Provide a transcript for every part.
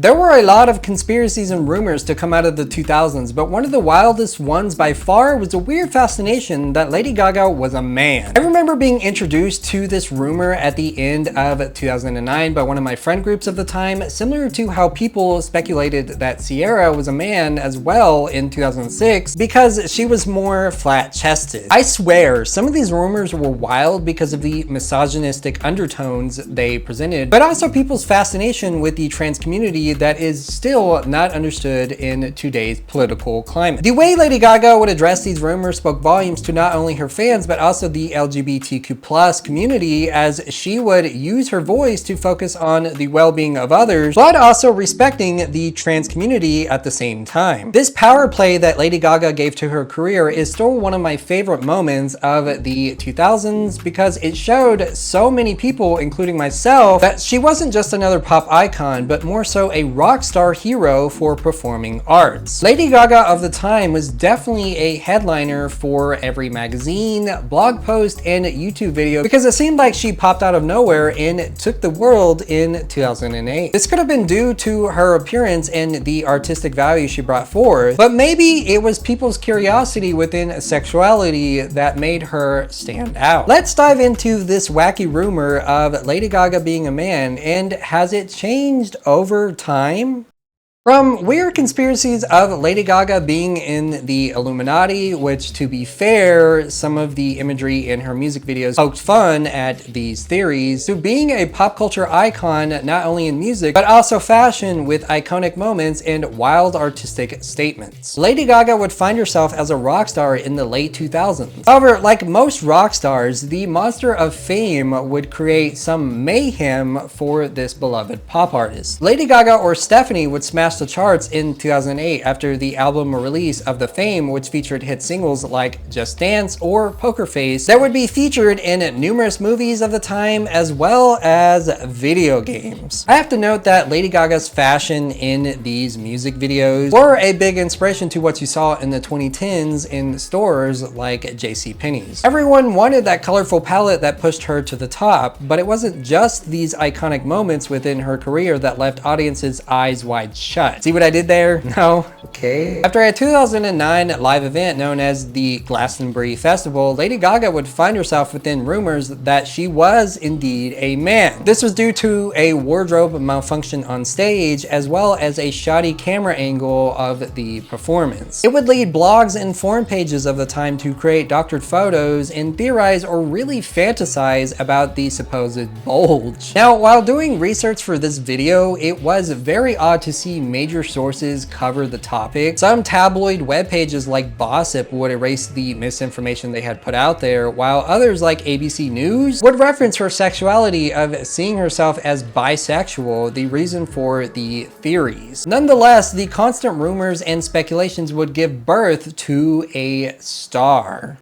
There were a lot of conspiracies and rumors to come out of the 2000s, but one of the wildest ones by far was a weird fascination that Lady Gaga was a man. I remember being introduced to this rumor at the end of 2009 by one of my friend groups of the time, similar to how people speculated that Sierra was a man as well in 2006 because she was more flat-chested. I swear, some of these rumors were wild because of the misogynistic undertones they presented, but also people's fascination with the trans community that is still not understood in today's political climate. The way Lady Gaga would address these rumors spoke volumes to not only her fans, but also the LGBTQ+ community, as she would use her voice to focus on the well-being of others, but also respecting the trans community at the same time. This power play that Lady Gaga gave to her career is still one of my favorite moments of the 2000s because it showed so many people, including myself, that she wasn't just another pop icon, but more so a rock star hero for performing arts. Lady Gaga of the time was definitely a headliner for every magazine, blog post, and YouTube video because it seemed like she popped out of nowhere and took the world in 2008. This could have been due to her appearance and the artistic value she brought forth, but maybe it was people's curiosity within sexuality that made her stand out. Let's dive into this wacky rumor of Lady Gaga being a man, and has it changed over time? From weird conspiracies of Lady Gaga being in the Illuminati, which, to be fair, some of the imagery in her music videos poked fun at these theories, to being a pop culture icon not only in music, but also fashion with iconic moments and wild artistic statements. Lady Gaga would find herself as a rock star in the late 2000s. However, like most rock stars, the monster of fame would create some mayhem for this beloved pop artist. Lady Gaga or Stephanie would smash the charts in 2008 after the album release of The Fame, which featured hit singles like Just Dance or Poker Face that would be featured in numerous movies of the time as well as video games. I have to note that Lady Gaga's fashion in these music videos were a big inspiration to what you saw in the 2010s in stores like JCPenney's. Everyone wanted that colorful palette that pushed her to the top, but it wasn't just these iconic moments within her career that left audiences eyes wide shut. See what I did there? No? Okay. After a 2009 live event known as the Glastonbury Festival, Lady Gaga would find herself within rumors that she was indeed a man. This was due to a wardrobe malfunction on stage, as well as a shoddy camera angle of the performance. It would lead blogs and forum pages of the time to create doctored photos and theorize or really fantasize about the supposed bulge. Now, while doing research for this video, it was very odd to see major sources cover the topic. Some tabloid web pages like Gossip would erase the misinformation they had put out there, while others like ABC News would reference her sexuality of seeing herself as bisexual, the reason for the theories. Nonetheless, the constant rumors and speculations would give birth to a star.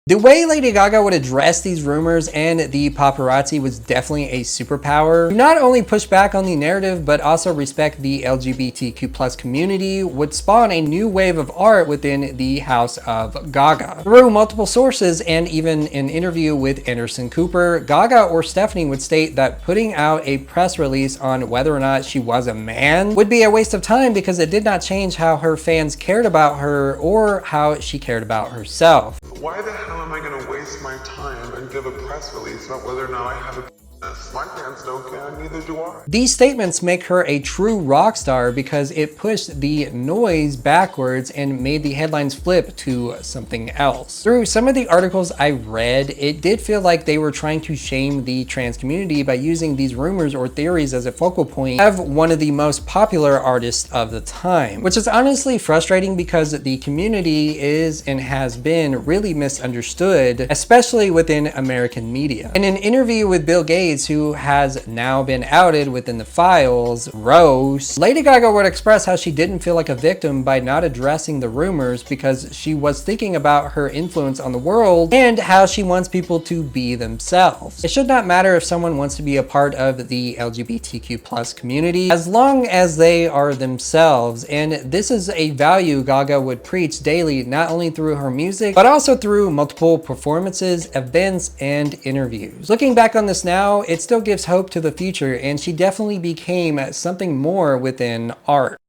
The way Lady Gaga would address these rumors and the paparazzi was definitely a superpower. To not only push back on the narrative, but also respect the LGBTQ+ community would spawn a new wave of art within the House of Gaga. Through multiple sources and even an interview with Anderson Cooper, Gaga or Stephanie would state that putting out a press release on whether or not she was a man would be a waste of time because it did not change how her fans cared about her or how she cared about herself. Why the hell am I going to waste my time and give a press release about whether or not I have a penis? My fans don't care, neither do I. These statements make her a true rock star because it pushed the noise backwards and made the headlines flip to something else. Through some of the articles I read, it did feel like they were trying to shame the trans community by using these rumors or theories as a focal point of one of the most popular artists of the time, which is honestly frustrating because the community is and has been really misunderstood, especially within American media. In an interview with Bill Gates, who has now been outed within the files, roast, Lady Gaga would express how she didn't feel like a victim by not addressing the rumors because she was thinking about her influence on the world and how she wants people to be themselves. It should not matter if someone wants to be a part of the LGBTQ+ community as long as they are themselves, and this is a value Gaga would preach daily, not only through her music but also through multiple performances, events, and interviews. Looking back on this now, now, it still gives hope to the future, and she definitely became something more within art.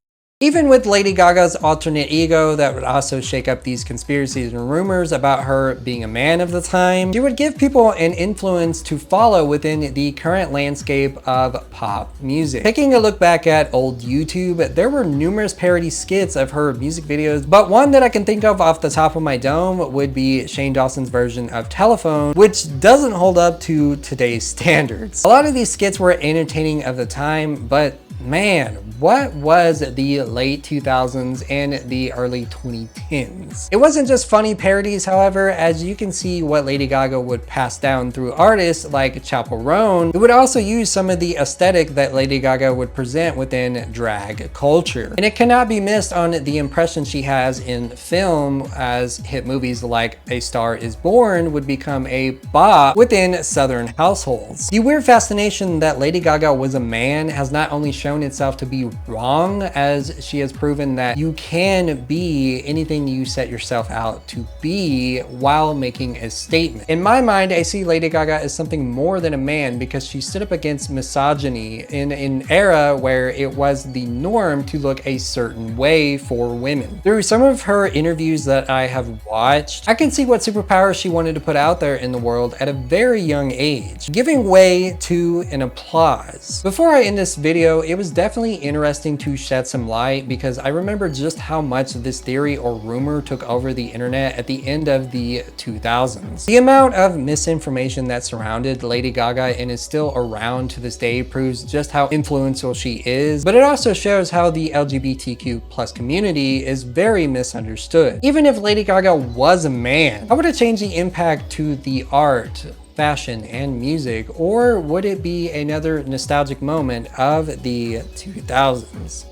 Even with Lady Gaga's alternate ego that would also shake up these conspiracies and rumors about her being a man of the time, she would give people an influence to follow within the current landscape of pop music. Taking a look back at old YouTube, there were numerous parody skits of her music videos, but one that I can think of off the top of my dome would be Shane Dawson's version of Telephone, which doesn't hold up to today's standards. A lot of these skits were entertaining of the time, but man, what was the late 2000s and the early 2010s? It wasn't just funny parodies, however, as you can see what Lady Gaga would pass down through artists like Chappell Roan. It would also use some of the aesthetic that Lady Gaga would present within drag culture. And it cannot be missed on the impression she has in film, as hit movies like A Star Is Born would become a bop within Southern households. The weird fascination that Lady Gaga was a man has not only shown itself to be wrong, as she has proven that you can be anything you set yourself out to be while making a statement. In my mind, I see Lady Gaga as something more than a man because she stood up against misogyny in an era where it was the norm to look a certain way for women. Through some of her interviews that I have watched, I can see what superpower she wanted to put out there in the world at a very young age, giving way to an applause. Before I end this video, it was definitely interesting to shed some light because I remember just how much this theory or rumor took over the internet at the end of the 2000s. The amount of misinformation that surrounded Lady Gaga and is still around to this day proves just how influential she is, but it also shows how the LGBTQ+ community is very misunderstood. Even if Lady Gaga was a man, how would it change the impact to the art, fashion, and music, or would it be another nostalgic moment of the 2000s?